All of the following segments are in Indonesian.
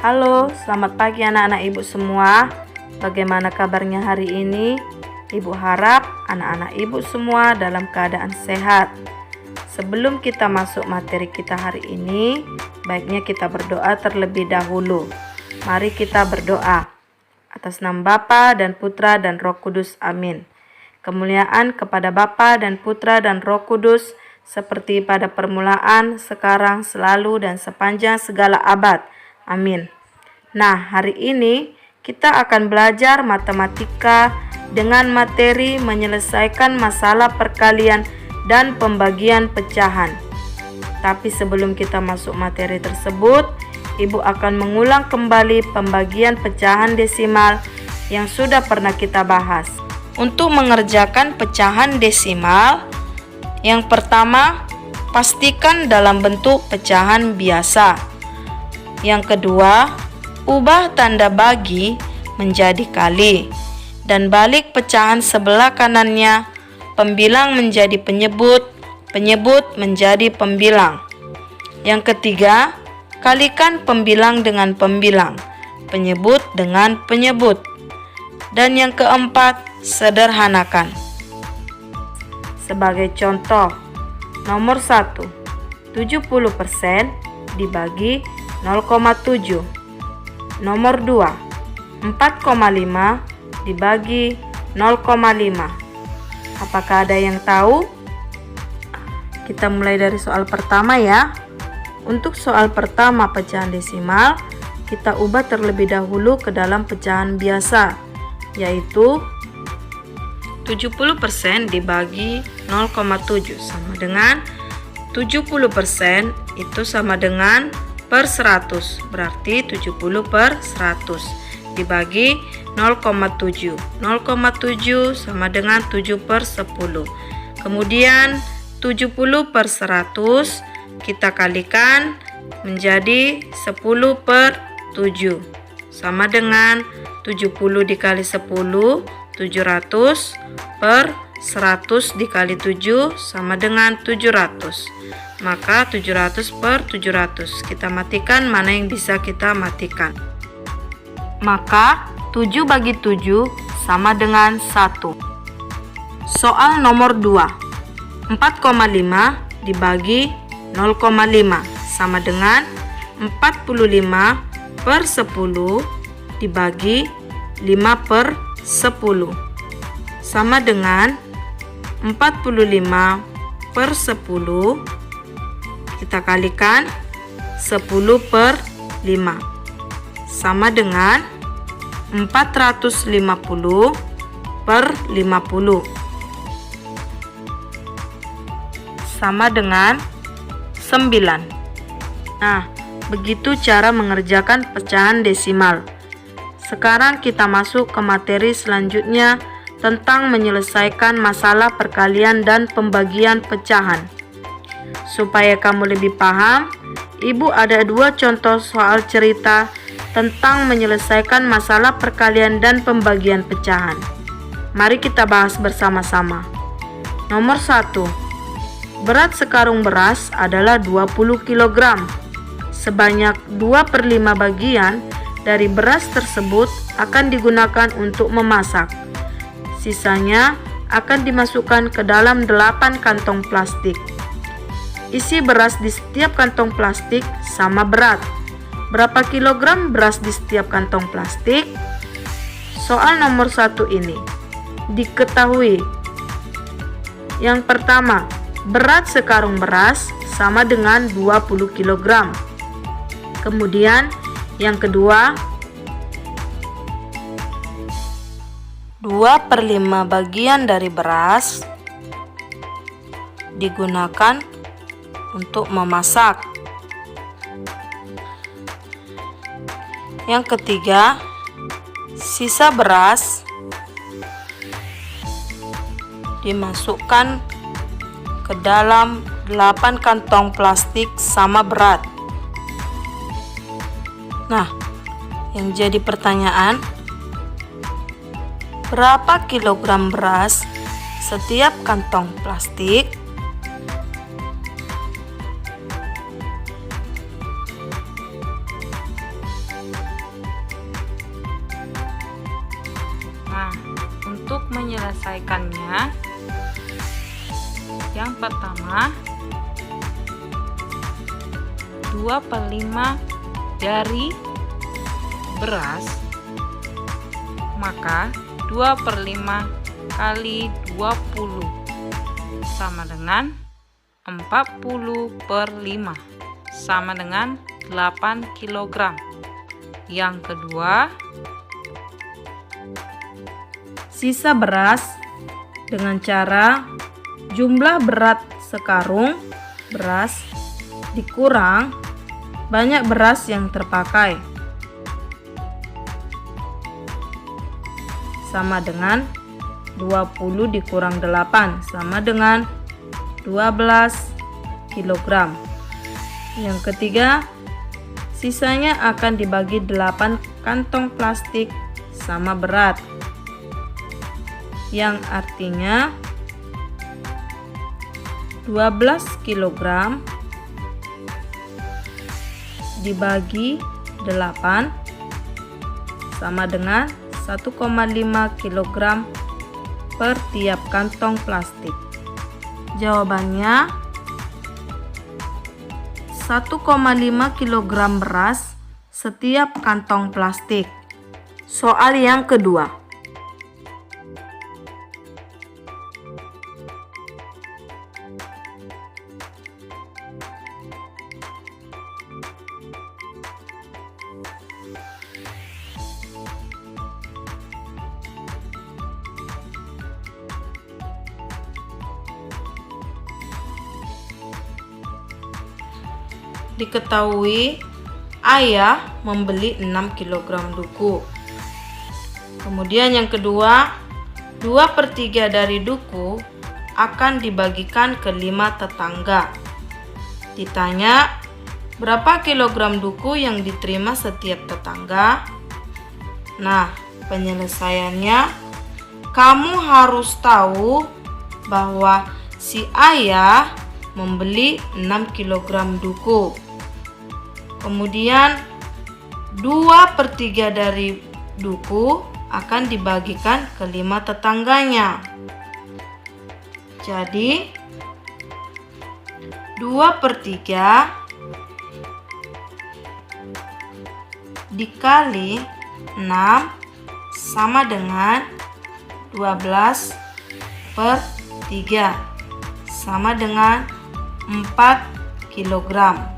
Halo, selamat pagi anak-anak ibu semua. Bagaimana kabarnya hari ini? Ibu harap anak-anak ibu semua dalam keadaan sehat. Sebelum kita masuk materi kita hari ini, baiknya kita berdoa terlebih dahulu. Mari kita berdoa. Atas nama Bapa dan Putra dan Roh Kudus, amin. Kemuliaan kepada Bapa dan Putra dan Roh Kudus, seperti pada permulaan, sekarang, selalu, dan sepanjang segala abad. Amin. Nah, hari ini kita akan belajar matematika dengan materi menyelesaikan masalah perkalian dan pembagian pecahan. Tapi sebelum kita masuk materi tersebut, Ibu akan mengulang kembali pembagian pecahan desimal yang sudah pernah kita bahas. Untuk mengerjakan pecahan desimal, yang pertama, pastikan dalam bentuk pecahan biasa. Yang kedua, ubah tanda bagi menjadi kali dan balik pecahan sebelah kanannya, pembilang menjadi penyebut, penyebut menjadi pembilang. Yang ketiga, kalikan pembilang dengan pembilang, penyebut dengan penyebut. Dan yang keempat, sederhanakan. Sebagai contoh, nomor 1, 70% dibagi 0,7. Nomor 2, 4,5 dibagi 0,5. Apakah ada yang tahu? Kita mulai dari soal pertama ya. Untuk soal pertama pecahan desimal, kita ubah terlebih dahulu ke dalam pecahan biasa, yaitu 70% dibagi 0,7 sama dengan 70% itu sama dengan per 100, berarti 70 per 100 dibagi 0,7. 0,7 sama dengan 7 per 10. Kemudian 70 per 100 kita kalikan menjadi 10 per 7 sama dengan 70 dikali 10, 700 per 100 dikali 7 sama dengan 700. Maka 700 per 700. Kita matikan mana yang bisa kita matikan. Maka 7 bagi 7 sama dengan 1. Soal nomor 2. 4,5 dibagi 0,5 sama dengan 45 per 10 dibagi 5 per 10 sama dengan 45 per 10 kita kalikan 10 per 5 sama dengan 450 per 50 sama dengan 9. Nah, begitu cara mengerjakan pecahan desimal. Sekarang kita masuk ke materi selanjutnya tentang menyelesaikan masalah perkalian dan pembagian pecahan. Supaya kamu lebih paham, Ibu ada 2 contoh soal cerita tentang menyelesaikan masalah perkalian dan pembagian pecahan. Mari kita bahas bersama-sama. Nomor 1. Berat sekarung beras adalah 20 kg. Sebanyak 2/5 bagian dari beras tersebut akan digunakan untuk memasak. Sisanya akan dimasukkan ke dalam 8 kantong plastik. Isi beras di setiap kantong plastik sama berat. Berapa kilogram beras di setiap kantong plastik? Soal nomor 1 ini diketahui. Yang pertama, berat sekarung beras sama dengan 20 kg. Kemudian yang kedua, 2/5 bagian dari beras digunakan untuk memasak. Yang ketiga, sisa beras dimasukkan ke dalam 8 kantong plastik sama berat. Nah, yang jadi pertanyaan, berapa kilogram beras setiap kantong plastik? menyelesaikannya, yang pertama 2/5 dari beras, maka 2/5 kali 20 sama dengan 40/5 sama dengan 8 kg. Yang kedua, sisa beras dengan cara jumlah berat sekarung beras dikurang banyak beras yang terpakai, sama dengan 20 dikurang 8 sama dengan 12 kg. Yang ketiga, sisanya akan dibagi 8 kantong plastik sama berat, yang artinya 12 kg dibagi 8 sama dengan 1,5 kg per tiap kantong plastik. Jawabannya 1,5 kg beras setiap kantong plastik. Soal yang kedua. Diketahui ayah membeli 6 kg duku. Kemudian yang kedua, 2/3 dari duku akan dibagikan ke 5 tetangga. Ditanya, berapa kilogram duku yang diterima setiap tetangga? Nah, penyelesaiannya, kamu harus tahu bahwa si ayah membeli 6 kg duku. Kemudian 2/3 dari duku akan dibagikan ke 5 tetangganya. Jadi 2/3 dikali 6 sama dengan 12/3 sama dengan 4 kg.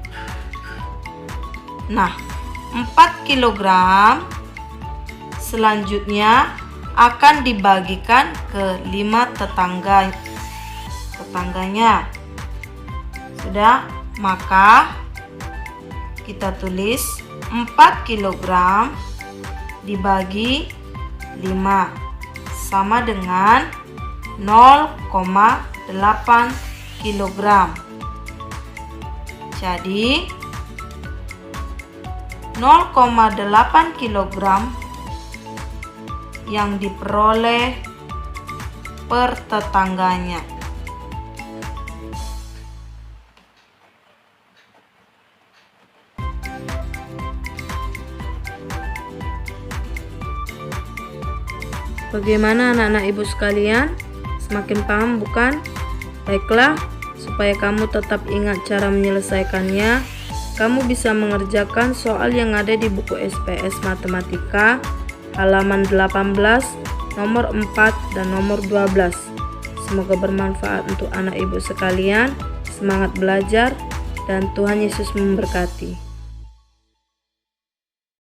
Nah, 4 kg selanjutnya akan dibagikan ke 5 tetangganya. Sudah, maka kita tulis 4 kg dibagi 5 sama dengan 0,8 kg. Jadi 0,8 kg yang diperoleh per tetangganya. Bagaimana anak-anak ibu sekalian? Semakin paham bukan? Baiklah, supaya kamu tetap ingat cara menyelesaikannya, kamu bisa mengerjakan soal yang ada di buku SPS Matematika halaman 18, nomor 4 dan nomor 12. Semoga bermanfaat untuk anak ibu sekalian. Semangat belajar dan Tuhan Yesus memberkati.